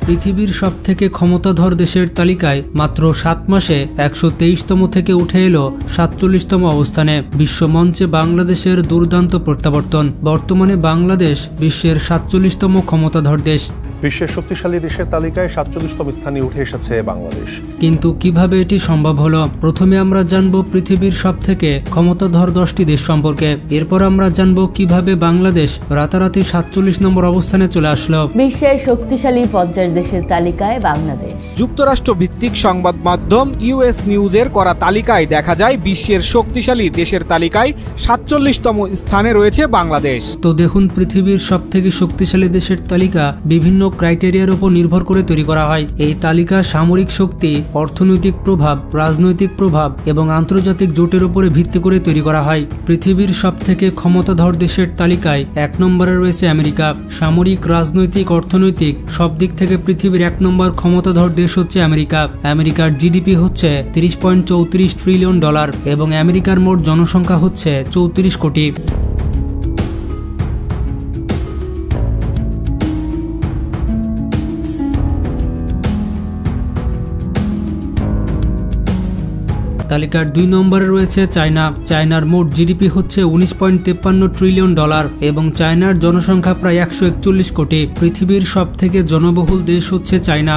পৃথিবীর সবথেকে ক্ষমতাধর দেশের তালিকায় মাত্র 7 মাসে 123তম থেকে উঠে এলো 47তম অবস্থানে। বিশ্বমঞ্চে বাংলাদেশের দুর্দান্ত প্রত্যাবর্তন। বর্তমানে বাংলাদেশ বিশ্বের 47তম ক্ষমতাধর দেশ। বিশ্বের শক্তিশালী দেশের তালিকায় 47তম স্থানে উঠে এসেছে বাংলাদেশ। কিন্তু কিভাবে এটি সম্ভব হলো? প্রথমে আমরা জানব পৃথিবীর সবথেকে ক্ষমতাধর 10টি দেশ সম্পর্কে। এরপর আমরা জানব কিভাবে বাংলাদেশ রাতারাতি 47 নম্বর অবস্থানে চলে আসলো। বিশ্বের শক্তিশালী 50 দেশের তালিকায় বাংলাদেশ। যুক্তরাষ্ট্র ভিত্তিক সংবাদ মাধ্যম ইউএস নিউজের করা তালিকায় দেখা যায় বিশ্বের শক্তিশালী দেশের তালিকায় 47তম স্থানে রয়েছে বাংলাদেশ। তো দেখুন, পৃথিবীর সবথেকে শক্তিশালী দেশের তালিকা বিভিন্ন ক্রাইটেরিয়ার উপর নির্ভর করে তৈরি করা হয়। এই তালিকা সামরিক শক্তি, অর্থনৈতিক প্রভাব, রাজনৈতিক প্রভাব এবং আন্তর্জাতিক জোটের উপরে ভিত্তি করে তৈরি করা হয়। পৃথিবীর সবথেকে ক্ষমতাধর দেশের তালিকায় 1 নম্বরে রয়েছে আমেরিকা। সামরিক, রাজনৈতিক, অর্থনৈতিক সব দিক থেকে পৃথিবীর 1 নম্বর ক্ষমতাধর দেশ হচ্ছে আমেরিকা। আমেরিকার জিডিপি হচ্ছে $30.34 ট্রিলিয়ন এবং আমেরিকার মোট জনসংখ্যা হচ্ছে 34 কোটি। তালিকার 2 নম্বরে রয়েছে চায়না। চায়নার মোট জিডিপি হচ্ছে $19.53 ট্রিলিয়ন এবং চায়নার জনসংখ্যা প্রায় 141 কোটি। পৃথিবীর সবথেকে জনবহুল দেশ হচ্ছে চায়না।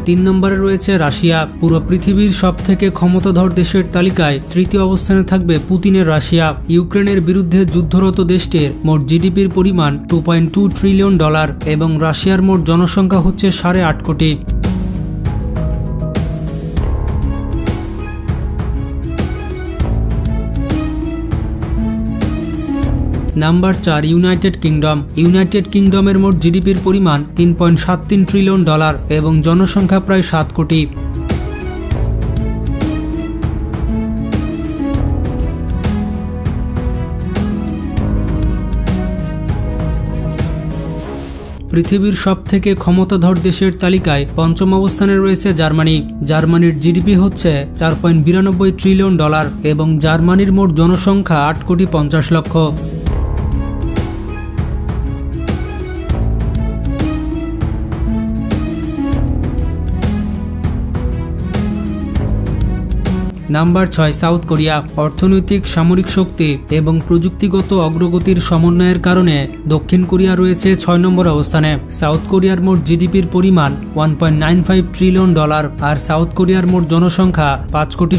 তিন নম্বরে রয়েছে রাশিয়া। পুরো পৃথিবীর সবথেকে ক্ষমতাধর দেশের তালিকায় 3য় অবস্থানে থাকবে পুতিনের রাশিয়া। ইউক্রেনের বিরুদ্ধে যুদ্ধরত দেশটির মোট জিডিপির পরিমাণ $2.2 ট্রিলিয়ন এবং রাশিয়ার মোট জনসংখ্যা হচ্ছে 8.5 কোটি। Number 4, United kingdom. ইউনাইটেড কিংডমের মোট জিডিপির পরিমাণ $3.73 ট্রিলিয়ন এবং জনসংখ্যা প্রায় 7 কোটি। পৃথিবীর সবথেকে ক্ষমতাধর দেশের তালিকায় 5ম অবস্থানে রয়েছে জার্মানি। জার্মানির জিডিপি হচ্ছে $4.92 ট্রিলিয়ন এবং জার্মানির মোট জনসংখ্যা 8.50 কোটি। Number 6, south Korea. অর্থনৈতিক, সামরিক শক্তি এবং প্রযুক্তিগত অগ্রগতির সমন্বয়ের কারণে দক্ষিণ কোরিয়া রয়েছে 6 নম্বর অবস্থানে। সাউথ কোরিয়ার মোট জিডিপির পরিমাণ $1.95 ট্রিলিয়ন আর সাউথ কোরিয়ার মোট জনসংখ্যা 5.17 কোটি।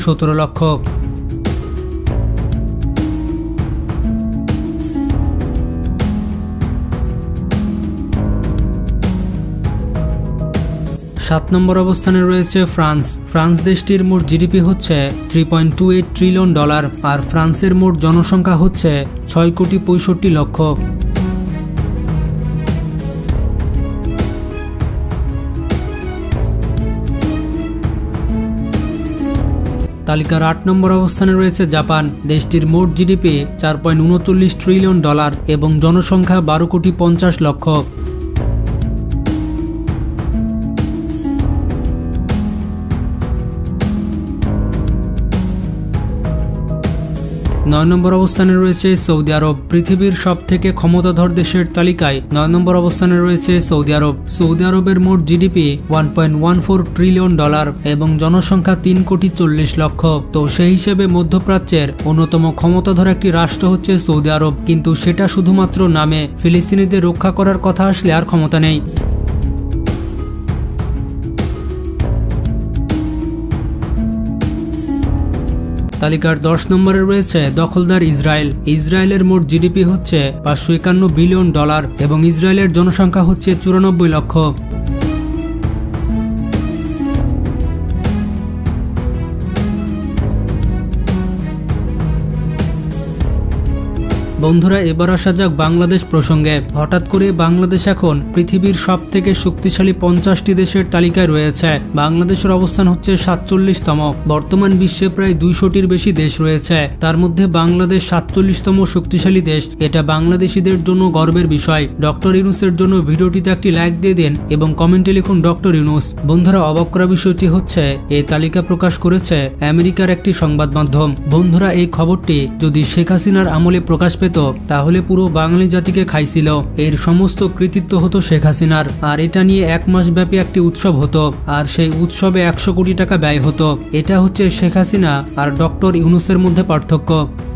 7 নম্বর অবস্থানে রয়েছে ফ্রান্স। ফ্রান্স দেশটির মোট জিডিপি হচ্ছে $3.28 ট্রিলিয়ন আর ফ্রান্সের মোট জনসংখ্যা হচ্ছে 6.65 কোটি। তালিকার 8 নম্বর অবস্থানে রয়েছে জাপান। দেশটির মোট জিডিপি $4.39 ট্রিলিয়ন এবং জনসংখ্যা 12.50 কোটি। 9 নম্বর অবস্থানে রয়েছে সৌদি আরব। পৃথিবীর সবথেকে ক্ষমতাধর দেশের তালিকায় 9 নম্বর অবস্থানে রয়েছে সৌদি আরব। সৌদি আরবের মোট জিডিপি $1.14 ট্রিলিয়ন এবং জনসংখ্যা 3.40 কোটি। তো সেই হিসেবে মধ্যপ্রাচ্যের অন্যতম ক্ষমতাধর একটি রাষ্ট্র হচ্ছে সৌদি আরব, কিন্তু সেটা শুধুমাত্র নামে। ফিলিস্তিনিদের রক্ষা করার কথা আসলে আর ক্ষমতা নেই। তালিকার 10 নম্বরে রয়েছে দখলদার ইসরায়েল। ইসরায়েলের মোট জিডিপি হচ্ছে $551 বিলিয়ন এবং ইসরায়েলের জনসংখ্যা হচ্ছে 94 লক্ষ। বন্ধুরা, এবার আসা যাক বাংলাদেশ প্রসঙ্গে। হঠাৎ করে বাংলাদেশ এখন পৃথিবীর সবথেকে শক্তিশালী 50টি দেশের তালিকায় রয়েছে। বাংলাদেশের অবস্থান হচ্ছে 47তম। বর্তমান বিশ্বে প্রায় 200টির বেশি দেশ রয়েছে, তার মধ্যে বাংলাদেশ 47তম শক্তিশালী দেশ। এটা বাংলাদেশিদের জন্য গর্বের বিষয়। ডক্টর ইউনূসের জন্য ভিডিওটিতে একটি লাইক দিয়ে দেন এবং কমেন্টে লিখুন ডক্টর ইউনূস। বন্ধুরা, অবাক করা বিষয়টি হচ্ছে এই তালিকা প্রকাশ করেছে আমেরিকার একটি সংবাদ মাধ্যম। বন্ধুরা, এই খবরটি যদি শেখ হাসিনার আমলে প্রকাশ পেত তাহলে পুরো বাঙালি জাতিকে খাইছিল। এর সমস্ত কৃতিত্ব হতো শেখ হাসিনার, আর এটা নিয়ে 1 মাস ব্যাপী একটি উৎসব হতো, আর সেই উৎসবে 100 কোটি টাকা ব্যয় হতো। এটা হচ্ছে শেখ হাসিনা আর ডক্টর ইউনূসের মধ্যে পার্থক্য।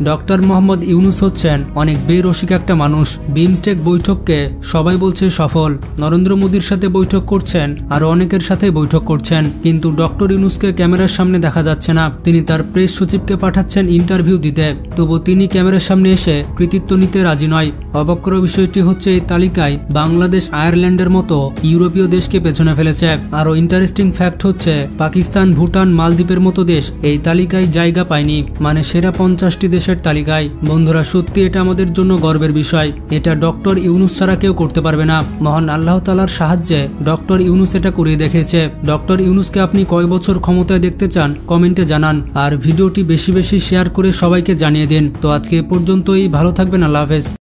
ডক্টর মোহাম্মদ ইউনূস হচ্ছেন অনেক বেরসিক একটা মানুষ। বিমস্টেক বৈঠককে সবাই বলছে সফল। নরেন্দ্র মোদীর সাথে বৈঠক করছেন, আর অনেকের সাথে বৈঠক করছেন, কিন্তু ডক্টর ইউনূসকে ক্যামেরার সামনে দেখা যাচ্ছে না। তিনি তার প্রেস সচিবকে পাঠাচ্ছেন ইন্টারভিউ দিতে, তবু তিনি ক্যামেরার সামনে এসে কৃতিত্ব নিতে রাজি নয়। অবাক করা বিষয়টি হচ্ছে এই তালিকায় বাংলাদেশ আয়ারল্যান্ডের মতো ইউরোপীয় দেশকে পেছনে ফেলেছে। আরো ইন্টারেস্টিং ফ্যাক্ট হচ্ছে পাকিস্তান, ভুটান, মালদ্বীপের মতো দেশ এই তালিকায় জায়গা পায়নি, মানে সেরা 50টি দেশের তালিকায়। বন্ধুরা, সত্যি এটা আমাদের জন্য গর্বের বিষয়। এটা ডক্টর ইউনূস ছাড়া কেউ করতে পারবে না। মহান আল্লাহ তাআলার সাহায্যে ডক্টর ইউনূস এটা করে দেখেছে। ডক্টর ইউনূসকে আপনি কয় বছর ক্ষমতায় দেখতে চান কমেন্টে জানান, আর ভিডিওটি বেশি বেশি শেয়ার করে সবাইকে জানিয়ে দিন। তো আজকে এ পর্যন্তই, ভালো থাকবেন, আল্লাহ হাফেজ।